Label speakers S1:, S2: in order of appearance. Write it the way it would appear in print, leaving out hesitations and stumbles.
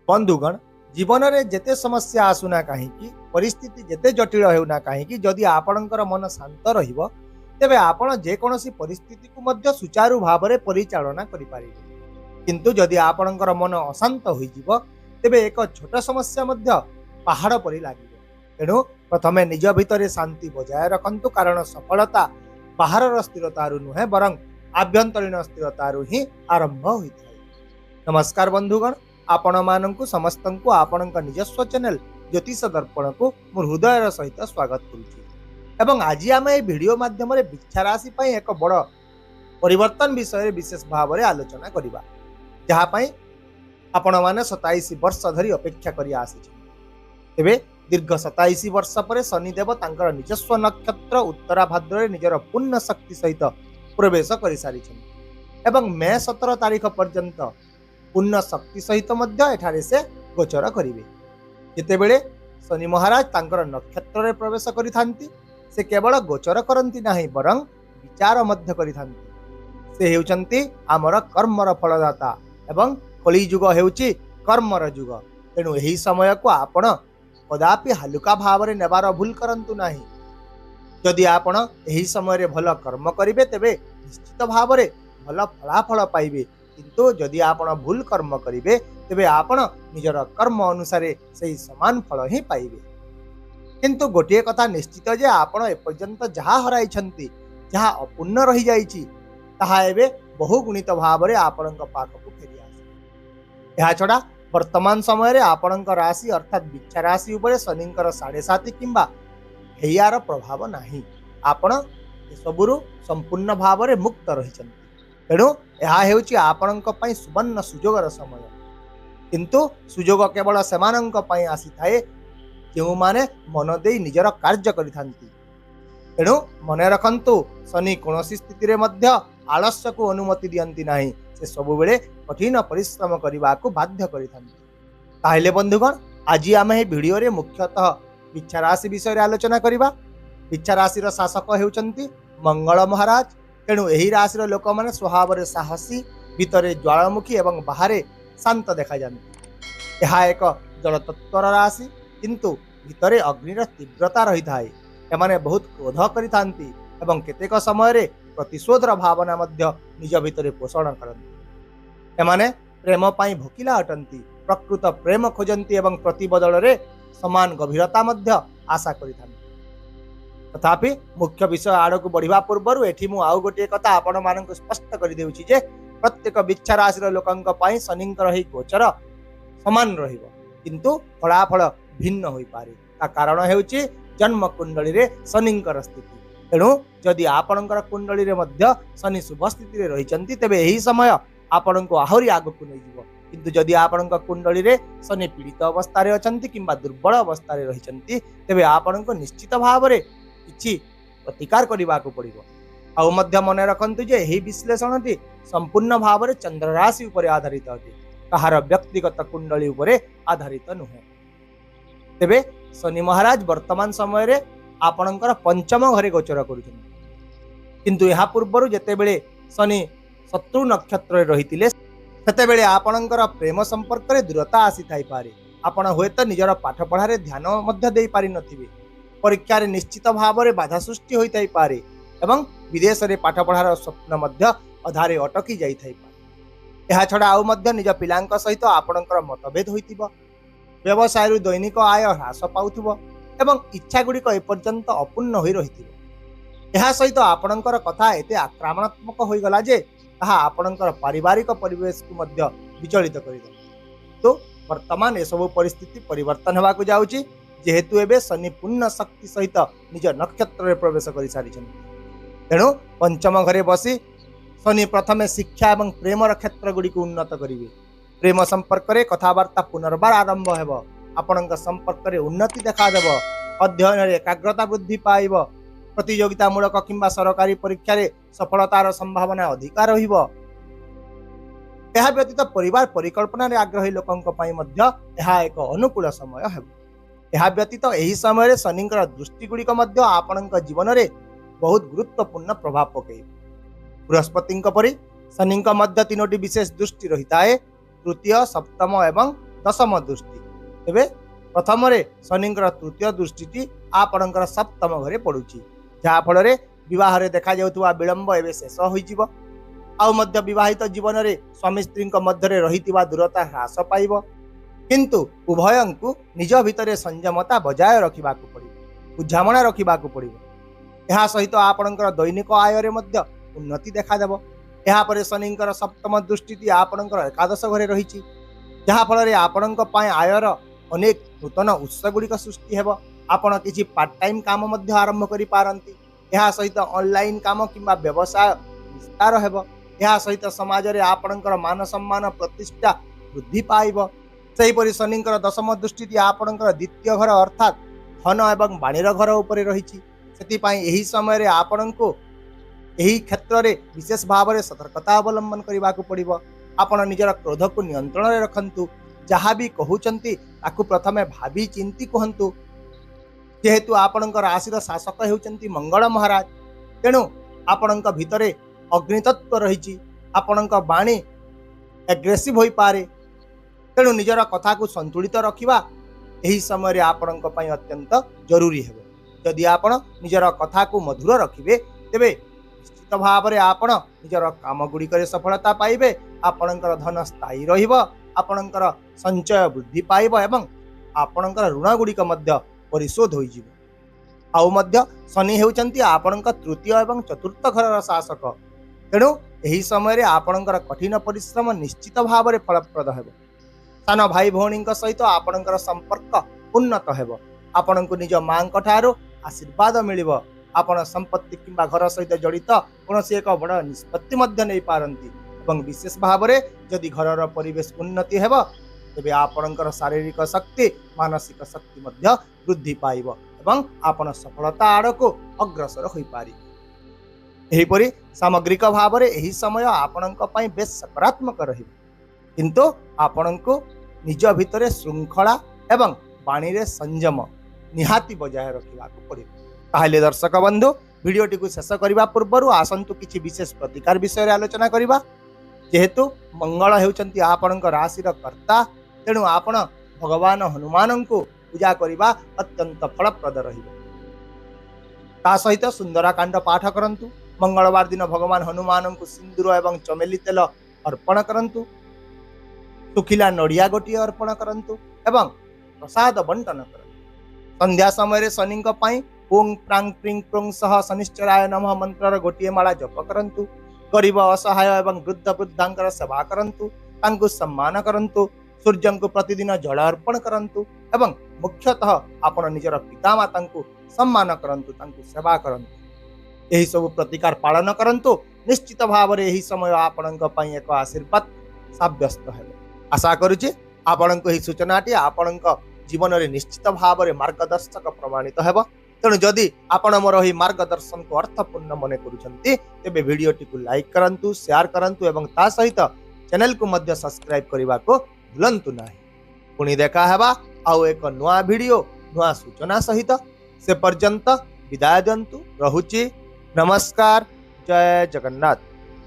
S1: बंधुगण जीवन में जेते समस्या आसुना कहीं परिस्थिति जेते जटिल होना कहीं जदि आपणकर मन शांत रहिबो तेबे आपण जेकोसी परिस्थिति को मध्य सुचारू भाव में परिचालना करिपारिबे। किंतु जदि आपणकर मन अशांत होइजिबो तेबे एक छोट समस्या मध्य पहाड़ परि लागिबो। तेणु प्रथमे निज भितरे शांति बजाय रखंतु, कारण सफलता बाहर स्थिरतारु नुहे बरं आभ्यंतरीण स्थिरतारु ही आरंभ होइଥାଏ। नमस्कार बंधुगण, आपण मानंकु समस्तंकु आपणक निजस्व चैनल ज्योतिष दर्पण को मोर हृदयर सहित स्वागत करुछि। एवं आज आम ए वीडियो माध्यम वृक्ष राशि पई एक बड़ परिवर्तन विषय विशेष भाव में आलोचना करिबा, जहा पई आपण माने 27 वर्ष धरी अपेक्षा करि आसिछि। तेबे दीर्घ 27 वर्ष पर शनिदेव तांकर निजस्व नक्षत्र उत्तरा भाद्र रे निजर पूर्ण शक्ति सहित प्रवेश करि सारिछन एवं मे 17 तारीख पर्यंत पूर्ण शक्ति सहित मध्य एठारे से गोचर करिवे। जेतेबेले शनि महाराज तांकर नक्षत्र रे प्रवेश करिथांती, से केवल गोचर करंती नाही बरं विचार मध्य करिथांती। से हेउचंती आमर कर्मर फलदाता एवं कली युग हेउची कर्मर युग। तेणु एही समय को आपण कदापि हालुका भाव में नेबार भूल करंतु नाही। जदि आपण एही समय रे भल कर्म करिवे तेबे निश्चित भाव में भल फलाफल पाइबे। किंतु जदि आपण भूल कर्म करिवे तेबे आपण निजर कर्म अनुसार सही समान फल ही पाइबे। किंतु गोटे कथा निश्चित जे आपण एपर्यंत जहा हराइछंती, जहा अपूर्ण रही जाइछि, ताहा एबे बहुगुणित भाव में आपणक पाखकु फेरि आसे। एहा छडा वर्तमान समय रे आपणक राशि अर्थात वृक्ष राशि उपरे शनिंकर 7.5 किंबा हेयार प्रभाव नाही। आपण ए सबुरु संपूर्ण भाव में मुक्त रहिछंती। तेणु यह हेउची आपणक पई सुवर्ण सुजोगर समय। किंतु सुजोग केवल सेमानंक पई आसी थाए जो माने मन देई निजर कार्य करिथांती। तेणु मने रखंतु, शनि कोनोसी स्थिति रे मध्य आलस्य को अनुमति दियंती नाही। से सब बेले कठिन परिश्रम करने को बाध्य करिथांती। ताहेले बंधुगण, आज आम ए वीडियो रे मुख्यतः वृक्ष राशि विषय रे आलोचना करिबा। वृक्ष राशि रो शासक हेउचंती मंगल महाराज। तेणु यही राशि लोक मैंने स्वभाव में साहसी, भितर ज्वालामुखी एवं बाहर शांत देखा जाती। यह एक जलतत्वर राशि, किंतु भितर अग्निर तीव्रता रही थाए। एमाने बहुत क्रोध करिथांती एवं केतेक समय रे प्रतिशोधर भावना मध्य निज भितर पोषण करती। एमाने प्रेम पाई भोकिला अटंती, प्रकृत प्रेम खोजंती एवं प्रतिबदल रे समान गभीरता मध्य आशा करिथांती। तथापि मुख्य विषय आड़ को बढ़िया पूर्व एठी मु आउ गोटे कथा आपण मानक स्पष्ट कर देउछि जे प्रत्येक वृक्ष राशि लोकंक पई शनिंकर ही गोचर समान रहिबो, किंतु फलाफल भिन्न होई पारे। ता कारण हेउछि जन्म कुंडली रे शनिंकर स्थिति। तेणु जदि आपणकर कुंडली रे मध्य शनि शुभ स्थिति रे रहिचंती तेबे एही समय आपणको आहुरी आगकु नै जिवो। किंतु जदि आपणक कुंडली रे शनि पीड़ित अवस्था रे अछंती किंबा दुर्बल अवस्था रे रहिचंती तेबे आपणको निश्चित भाव रे किछि प्रतिकार करने को पड़ो। आउ मध्य मन रखंतु जे एही विश्लेषणटी संपूर्ण भाव में चंद्र राशि उपर आधारित अटे, कहार व्यक्तिगत कुंडली उपर आधारित नुहे। तेबे शनि महाराज वर्तमान समय रे आपणकर पंचम घरे गोचर करुछन्ति। किंतु यहा पूर्व जेतेबेले शनि शत्रु नक्षत्र रहितिले सेतेबेले आपणकर प्रेम संपर्क रे दूरता आसी थाई पारे। आपण होयत निजर पाठ पढ़ारे ध्यान मध्य देई पारि नथिबे। परीक्षा निश्चित भाव में बाधा सृष्टि होई पारे एवं विदेश में पाठ पढ़ार स्वप्न मध्य अधारे अटकी जाई थाई पारे। एहा छडा आउ मध्य निज पिलांक सहित आपणकर मतभेद होइतिबो, व्यवसाय दैनिक आय ह्रास पाउथिबो एवं इच्छा गुड़िक एपर्यंत अपूर्ण होई रहितिबो। एहा सहित आपणकर कथा एते आक्रामणात्मक होई गला जे ताहा आपणकर पारिवारिक परिवेश को मध्य विचलित करिदो। तो वर्तमान ए सब परिस्थिति परिवर्तन हेबा को जाउची, जेहेतु एबे शनि पूर्ण शक्ति सहित निज नक्षत्र रे प्रवेश करि सारिछन्ति। तेणु पंचम घरे बसी शनि प्रथमे शिक्षा एवं प्रेमर क्षेत्र गुड़ी को उन्नत करिवे। प्रेम संपर्क रे कथावार्ता पुनर्बार आरंभ हेबो। आपणक संपर्क रे उन्नति देखा देबो। अध्ययन रे एकाग्रता वृद्धि पाइबो। प्रतियोगितामूलक किंबा सरकारी परीक्षा रे सफलतार संभावना अधिक रहिबो। एहा व्यतीत परिवार परिकल्पना रे आग्रही लोकंक पई मध्य एहा एक अनुकूल समय हेबो। यह व्यतीत यही समय शनिंकर दृष्टि गुड़िक आपण जीवन में बहुत गुरुत्वपूर्ण प्रभाव पकड़। बृहस्पति परी शनि मध्य 3टी विशेष दृष्टि रही है, तृतीय, सप्तम एवं दशम दृष्टि। तेबे प्रथम शनिंकर तृतीय दृष्टि आपणकर सप्तम घरे पड़ुछि, जहा फल विवाह रे देखा जाउथुवा विलंब एबे शेष होइजिवो। आउ मध्य विवाहित जीवन रे स्वामी स्त्री मध्य रहितिवा दूरता ह्रास पाइब, किंतु उभयंकु निज भितर संयमता बजाय रखिबाकु पड़िबो, बुझामणा रखिबाकु पड़िबो। यह सहित आपणकर दैनिक आय रे मध्य उन्नति देखा देबो। यहा परे शनिंकर सप्तम दृष्टि आपणकर एकादश घरे रहिछि, जहा फल आपणक पय आयर अनेक नूतन उत्स गुड़िक सृष्टि हेबो। आपण किछि पार्ट टाइम काम मध्य आरंभ करि पारंती। यह सहित ऑनलाइन काम किंबा व्यवसाय विस्तार हेबो। यह सहित समाज रे आपणकर मान सम्मान प्रतिष्ठा वृद्धि पाइब। सेहिपरि शनिंकर दशम दृष्टि आपणकर द्वितीय घर अर्थात धन एवं वाणीर घर उपरे रहिछि। सेतिपई एही समय रे आपणको एही क्षेत्र रे विशेष भाव रे सतर्कता अवलंबन करिबाकु पड़िबो। आपण निजर क्रोध को नियंत्रण रे रखंतु। जहाँ भी कहउचंती ताकु प्रथमे भाबी चिंती कहंतु। जेहेतु आपणकर राशिर शासक हेउचंती मंगल महाराज, तेणु आपणक भितरे अग्नितत्व रहिछि। आपणक बाणी एग्रेसिव होई पारे, तेणु निजर कथा को संतुलित रखिबा एही समय रे आपणक पय अत्यंत जरूरी हेबो। यदि आपण निजर कथा को मधुर रखिबे तेबे निश्चित भाव रे आपण निजर काम गुड़िक सफलता पाइबे। आपणकर धन स्थायी रहिबो, आपणकर संचय वृद्धि पाइब एवं आपणकर ऋण गुड़िक मध्य परिशोध होइजिवो। आउ मध्य शनि हेउचंती आपणक तृतीय एवं चतुर्थ घरर शासक, तेणु एही समय रे आपणकर कठिन परिश्रम निश्चित भाव रे फलप्रद हेबो। सान भाई भौणी सहित आपणकर संपर्क उन्नत हेबो। आपणको निज मांक ठारो आशीर्वाद मिलिबो। आपण संपत्ति किंबा घर सहित जड़ित कोनोसी एक बड़ निष्पत्ति मध्य नै पारंती एवं विशेष भाव रे जदि घरर परिवेश उन्नति हेबो तेबे आपणकर शारीरिक शक्ति मानसिक शक्ति मध्य वृद्धि पाइब एवं आपण सफलता आड़को अग्रसर होई पारि। एहीपरि सामग्रिक भाव रे एही समय आपणक पई बेस सकारात्मक रहिबो, किंतु आपणको निज भितरे श्रृंखला एवं वाणी रे संयम निहाती बजाय रखिबाकू पड़िबो। ताहले दर्शक बंधु, भिडियोटी को शेष करबा पूर्व आसंतु किछि विशेष प्रतिकार विषय रे आलोचना करिबा। जेहेतु मंगल हेउचंती आपणक राशिर कर्ता, तेणु आपण भगवान हनुमान को पूजा करिबा अत्यंत फलप्रद रहिबो। ता सहित सुंदराकांड पाठ करंतु। मंगलवार दिन भगवान हनुमान को सिंदूर एवं चमेली तेल अर्पण करंतु। सुखिला नड़िया गोटी अर्पण करंतु एवं प्रसाद बंटन करंतु। संध्या समय रे शनिंक पई ओं प्रांग प्रिंग प्रोंग सह शनिश्चराय नमः मंत्रर गोटिए माला जप करंतु। गरीब असहाय एवं वृद्ध वृद्धांकर सेवा करंतु, तांकु सम्मान करंतु। सूर्य को प्रतिदिन जल अर्पण करंतु एवं मुख्यतः आपण निजर पिता माता को सम्मान करंतु, तांकु सेवा करंतु। एही सब प्रतिकार पालन करंतु। निश्चित भाव रे एही समय आपणक पई एक आशीर्वाद साब्यस्त हेबो। आशा करूची आपणक एही सूचनाटी आपणक जीवन रे निश्चित भाव रे मार्गदर्शक प्रमाणित हेबो। तेणु जदि आपण मोर एही मार्गदर्शन को अर्थपूर्ण मने करूछंती तेबे भिडियोटी को लाइक करंतु, शेयर करंतु एवं ता सहित चैनल को मध्य सब्सक्राइब करबा को भूलंतु नाही। पुणी देखा हेबा आउ एक नुआ भिडियो नुआ सूचना सहित। से पर्यंत विदाय दंतु। रहुची। नमस्कार। जय जगन्नाथ।